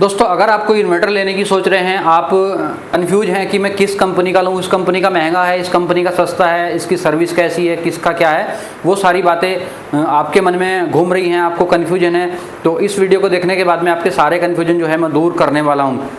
दोस्तों, अगर आप कोई इन्वर्टर लेने की सोच रहे हैं, आप कंफ्यूज हैं कि मैं किस कंपनी का लूँ, इस कंपनी का महंगा है, इस कंपनी का सस्ता है, इसकी सर्विस कैसी है, किसका क्या है, वो सारी बातें आपके मन में घूम रही हैं, आपको कन्फ्यूजन है, तो इस वीडियो को देखने के बाद में आपके सारे कन्फ्यूजन जो है मैं दूर करने वाला हूँ।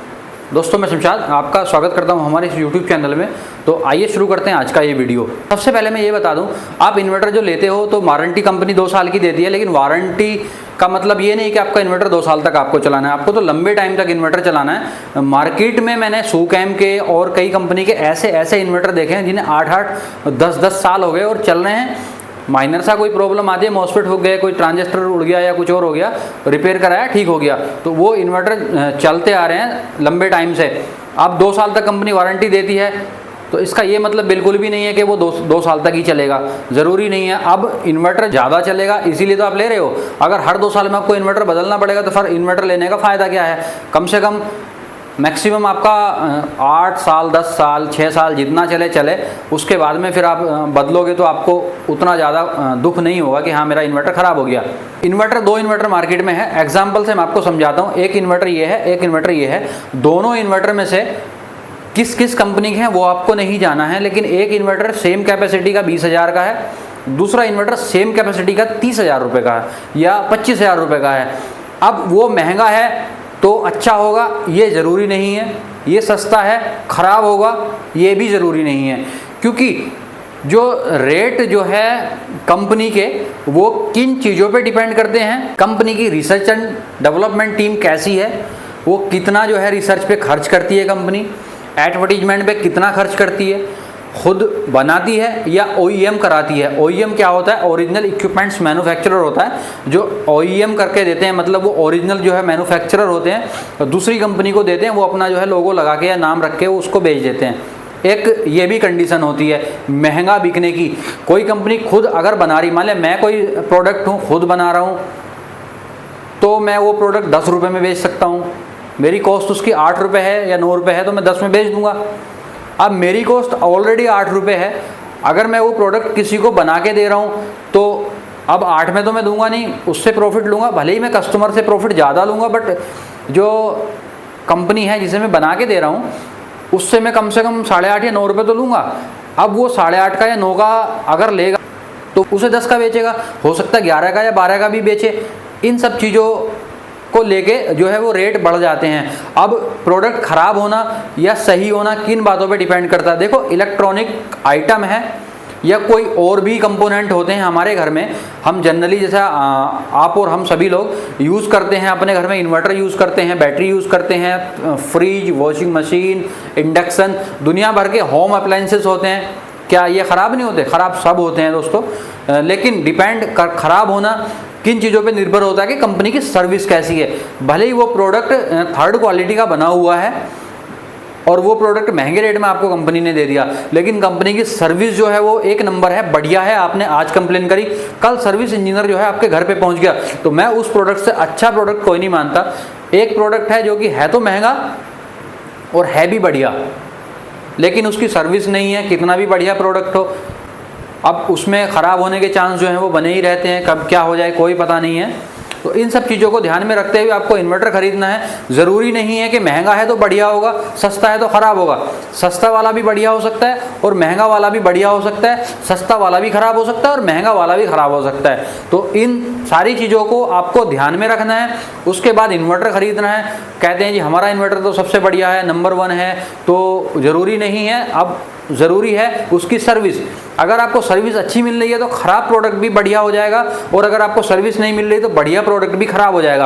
दोस्तों, मैं शमशाद आपका स्वागत करता हूं हमारे इस YouTube चैनल में। तो आइए शुरू करते हैं आज का ये वीडियो। सबसे पहले मैं ये बता दूं, आप इन्वर्टर जो लेते हो तो वारंटी कंपनी 2 साल की देती है, लेकिन वारंटी का मतलब ये नहीं कि आपका इन्वर्टर 2 साल तक आपको चलाना है, आपको तो लंबे टाइम तक इन्वर्टर चलाना है। मार्केट में मैंने सुकैम के और कई कंपनी के ऐसे इन्वर्टर देखे हैं जिन्हें 8-8 10-10 साल हो गए और चल रहे हैं। माइनर सा कोई प्रॉब्लम आती है, मॉसफेट हो गया, कोई ट्रांजिस्टर उड़ गया या कुछ और हो गया, रिपेयर कराया, ठीक हो गया, तो वो इन्वर्टर चलते आ रहे हैं लंबे टाइम से। अब 2 साल तक कंपनी वारंटी देती है, तो इसका ये मतलब बिल्कुल भी नहीं है कि वो 2 साल तक ही चलेगा, ज़रूरी नहीं है। अब इन्वर्टर ज़्यादा चलेगा इसीलिए तो आप ले रहे हो। अगर हर 2 साल में आपको इन्वर्टर बदलना पड़ेगा तो फिर इन्वर्टर लेने का फ़ायदा क्या है? कम से कम मैक्सिमम आपका 8 साल 10 साल 6 साल जितना चले, उसके बाद में फिर आप बदलोगे तो आपको उतना ज़्यादा दुख नहीं होगा कि हाँ मेरा इन्वर्टर ख़राब हो गया। इन्वर्टर 2 इन्वर्टर मार्केट में है। एग्जाम्पल से मैं आपको समझाता हूँ। एक इन्वर्टर ये है, एक इन्वर्टर ये है। दोनों इन्वर्टर में से किस किस कंपनी के हैं वो आपको नहीं जाना है, लेकिन एक इन्वर्टर सेम कैपेसिटी का 20,000 का है, दूसरा इन्वर्टर सेम कैपेसिटी का 30,000 रुपये का है या 25,000 रुपये का है। अब वो महंगा है तो अच्छा होगा ये ज़रूरी नहीं है, ये सस्ता है ख़राब होगा ये भी ज़रूरी नहीं है, क्योंकि जो रेट जो है कंपनी के वो किन चीज़ों पे डिपेंड करते हैं। कंपनी की रिसर्च एंड डेवलपमेंट टीम कैसी है, वो कितना जो है रिसर्च पे खर्च करती है, कंपनी एडवर्टीजमेंट पे कितना खर्च करती है, खुद बनाती है या OEM कराती है। OEM क्या होता है? ओरिजिनल इक्विपमेंट्स मैन्युफैक्चरर होता है। जो OEM करके देते हैं मतलब वो ओरिजिनल जो है मैन्युफैक्चरर होते हैं, तो दूसरी कंपनी को देते हैं, वो अपना जो है लोगो लगा के या नाम रख के उसको बेच देते हैं। एक ये भी कंडीशन होती है महंगा बिकने की। कोई कंपनी खुद अगर बना रही, मान लें मैं कोई प्रोडक्ट हूँ खुद बना रहा हूँ, तो मैं वो प्रोडक्ट 10 रुपये में बेच सकता हूँ। मेरी कॉस्ट उसकी 8 रुपये है या 9 रुपये है, तो मैं 10 में बेच दूँगा। अब मेरी कॉस्ट ऑलरेडी 8 रुपये है, अगर मैं वो प्रोडक्ट किसी को बना के दे रहा हूँ तो अब 8 में तो मैं दूंगा नहीं, उससे प्रॉफिट लूँगा। भले ही मैं कस्टमर से प्रॉफिट ज़्यादा लूँगा, बट जो कंपनी है जिसे मैं बना के दे रहा हूँ उससे मैं कम से कम 8.5 या 9 रुपये तो लूँगा। अब वो 8.5 का या 9 का अगर लेगा तो उसे 10 का बेचेगा, हो सकता है 11 का या 12 का भी बेचे। इन सब चीज़ों को लेके जो है वो रेट बढ़ जाते हैं। अब प्रोडक्ट ख़राब होना या सही होना किन बातों पे डिपेंड करता है? देखो, इलेक्ट्रॉनिक आइटम है या कोई और भी कंपोनेंट होते हैं हमारे घर में, हम जनरली जैसा आप और हम सभी लोग यूज़ करते हैं अपने घर में। इन्वर्टर यूज़ करते हैं, बैटरी यूज़ करते हैं, फ्रिज, वॉशिंग मशीन, इंडक्शन, दुनिया भर के होम अप्लायंसेस होते हैं। क्या ये ख़राब नहीं होते? ख़राब सब होते हैं दोस्तों, लेकिन ख़राब होना किन चीज़ों पे निर्भर होता है कि कंपनी की सर्विस कैसी है। भले ही वो प्रोडक्ट 3rd क्वालिटी का बना हुआ है और वो प्रोडक्ट महंगे रेट में आपको कंपनी ने दे दिया, लेकिन कंपनी की सर्विस जो है वो 1 नंबर है, बढ़िया है। आपने आज कंप्लेन करी, कल सर्विस इंजीनियर जो है आपके घर पे पहुंच गया, तो मैं उस प्रोडक्ट से अच्छा प्रोडक्ट कोई नहीं मानता। एक प्रोडक्ट है जो कि है तो महंगा और है भी बढ़िया, लेकिन उसकी सर्विस नहीं है, कितना भी बढ़िया प्रोडक्ट हो, अब उसमें ख़राब होने के चांस जो हैं वो बने ही रहते हैं। कब क्या हो जाए कोई पता नहीं है। तो इन सब चीज़ों को ध्यान में रखते हुए आपको इन्वर्टर ख़रीदना है। ज़रूरी नहीं है कि महंगा है तो बढ़िया होगा, सस्ता है तो ख़राब होगा। सस्ता वाला भी बढ़िया हो सकता है और महंगा वाला भी बढ़िया हो सकता है, सस्ता वाला भी ख़राब हो सकता है और महंगा वाला भी ख़राब हो सकता है। तो इन सारी चीज़ों को आपको ध्यान में रखना है, उसके बाद इन्वर्टर ख़रीदना है। कहते हैं जी हमारा इन्वर्टर तो सबसे बढ़िया है, नंबर 1 है, तो ज़रूरी नहीं है। अब ज़रूरी है उसकी सर्विस। अगर आपको सर्विस अच्छी मिल रही है तो ख़राब प्रोडक्ट भी बढ़िया हो जाएगा, और अगर आपको सर्विस नहीं मिल रही तो बढ़िया प्रोडक्ट भी ख़राब हो जाएगा।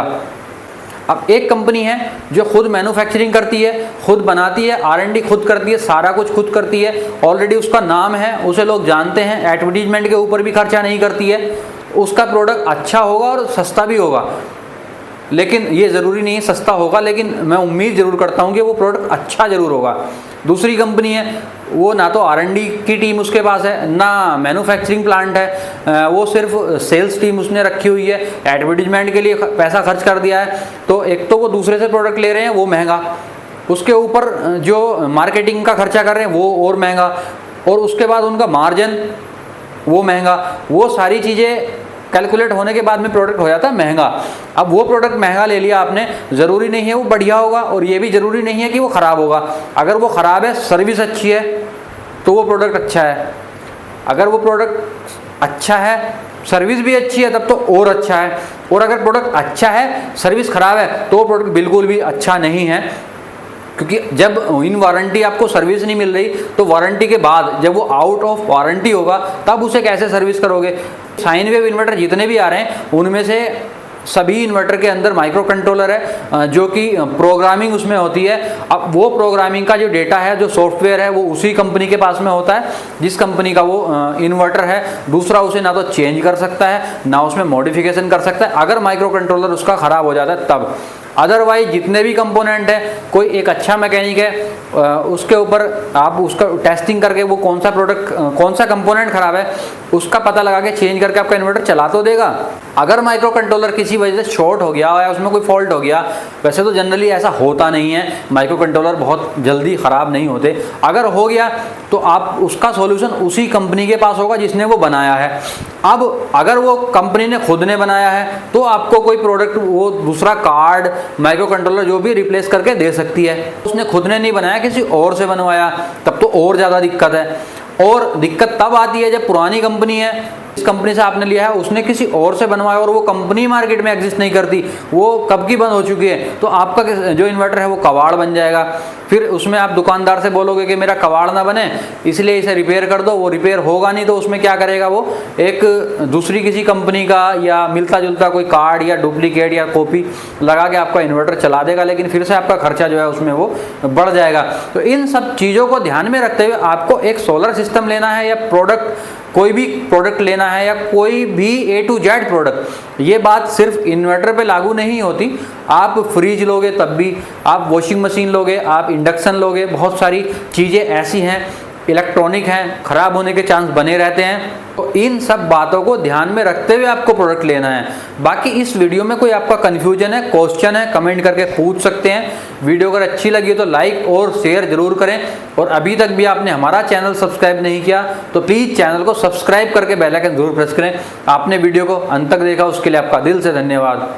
अब एक कंपनी है जो खुद मैन्युफैक्चरिंग करती है, खुद बनाती है, R&D खुद करती है, सारा कुछ खुद करती है, ऑलरेडी उसका नाम है, उसे लोग जानते हैं, एडवर्टीजमेंट के ऊपर भी खर्चा नहीं करती है, उसका प्रोडक्ट अच्छा होगा और सस्ता भी होगा। लेकिन ये ज़रूरी नहीं है सस्ता होगा, लेकिन मैं उम्मीद ज़रूर करता हूँ कि वो प्रोडक्ट अच्छा ज़रूर होगा। दूसरी कंपनी है वो ना तो R&D की टीम उसके पास है, ना मैन्युफैक्चरिंग प्लांट है, वो सिर्फ सेल्स टीम उसने रखी हुई है, एडवर्टीजमेंट के लिए पैसा खर्च कर दिया है। तो एक तो वो दूसरे से प्रोडक्ट ले रहे हैं वो महंगा, उसके ऊपर जो मार्केटिंग का खर्चा कर रहे हैं वो और महंगा, और उसके बाद उनका मार्जिन वो महंगा। वो सारी चीज़ें कैलकुलेट होने के बाद में प्रोडक्ट हो जाता है महंगा। अब वो प्रोडक्ट महंगा ले लिया आपने, ज़रूरी नहीं है वो बढ़िया होगा और ये भी ज़रूरी नहीं है कि वो ख़राब होगा। अगर वो ख़राब है, सर्विस अच्छी है तो वो प्रोडक्ट अच्छा है। अगर वो प्रोडक्ट अच्छा है, सर्विस भी अच्छी है, तब तो और अच्छा है। और अगर प्रोडक्ट अच्छा है, सर्विस ख़राब है, तो वो प्रोडक्ट बिल्कुल भी अच्छा नहीं है। क्योंकि जब इन वारंटी आपको सर्विस नहीं मिल रही, तो वारंटी के बाद जब वो आउट ऑफ वारंटी होगा तब उसे कैसे सर्विस करोगे। साइन वेव इन्वर्टर जितने भी आ रहे हैं उनमें से सभी इन्वर्टर के अंदर माइक्रो कंट्रोलर है, जो कि प्रोग्रामिंग उसमें होती है। अब वो प्रोग्रामिंग का जो डेटा है, जो सॉफ्टवेयर है, वो उसी कंपनी के पास में होता है जिस कंपनी का वो इन्वर्टर है। दूसरा उसे ना तो चेंज कर सकता है, ना उसमें मॉडिफिकेशन कर सकता है अगर माइक्रो कंट्रोलर उसका ख़राब हो जाता है तब। अदरवाइज जितने भी कंपोनेंट है, कोई एक अच्छा मैकेनिक है उसके ऊपर आप उसका टेस्टिंग करके वो कौन सा प्रोडक्ट, कौन सा कंपोनेंट खराब है उसका पता लगा के चेंज करके आपका इन्वर्टर चला तो देगा। अगर माइक्रो कंट्रोलर किसी वजह से शॉर्ट हो गया या उसमें कोई फॉल्ट हो गया, वैसे तो जनरली ऐसा होता नहीं है, माइक्रो कंट्रोलर बहुत जल्दी ख़राब नहीं होते। अगर हो गया तो आप उसका सॉल्यूशन उसी कंपनी के पास होगा जिसने वो बनाया है। अब अगर वो कंपनी ने खुद ने बनाया है तो आपको कोई प्रोडक्ट, वो दूसरा कार्ड, माइक्रो कंट्रोलर जो भी रिप्लेस करके दे सकती है। उसने खुद ने नहीं बनाया, किसी और से बनवाया, तब तो और ज़्यादा दिक्कत है। और दिक्कत तब आती है जब पुरानी कंपनी है, इस कंपनी से आपने लिया है, उसने किसी और से बनवाया और वो कंपनी मार्केट में एग्जिस्ट नहीं करती, वो कब की बंद हो चुकी है, तो आपका जो इन्वर्टर है वो कबाड़ बन जाएगा। फिर उसमें आप दुकानदार से बोलोगे कि मेरा कबाड़ ना बने इसलिए इसे रिपेयर कर दो, वो रिपेयर होगा नहीं, तो उसमें क्या करेगा वो, एक दूसरी किसी कंपनी का या मिलता जुलता कोई कार्ड या डुप्लीकेट या कॉपी लगा के आपका इन्वर्टर चला देगा, लेकिन फिर से आपका खर्चा जो है उसमें वो बढ़ जाएगा। तो इन सब चीज़ों को ध्यान में रखते हुए आपको एक सोलर सिस्टम लेना है या प्रोडक्ट, कोई भी प्रोडक्ट लेना है या कोई भी A to Z प्रोडक्ट, ये बात सिर्फ इन्वर्टर पे लागू नहीं होती। आप फ्रिज लोगे तब भी, आप वॉशिंग मशीन लोगे, आप इंडक्शन लोगे, बहुत सारी चीज़ें ऐसी हैं, इलेक्ट्रॉनिक हैं, ख़राब होने के चांस बने रहते हैं। तो इन सब बातों को ध्यान में रखते हुए आपको प्रोडक्ट लेना है। बाकी इस वीडियो में कोई आपका कन्फ्यूजन है, क्वेश्चन है, कमेंट करके पूछ सकते हैं। वीडियो अगर अच्छी लगी तो लाइक और शेयर जरूर करें, और अभी तक भी आपने हमारा चैनल सब्सक्राइब नहीं किया तो प्लीज़ चैनल को सब्सक्राइब करके बेल आइकन जरूर प्रेस करें। आपने वीडियो को अंत तक देखा उसके लिए आपका दिल से धन्यवाद।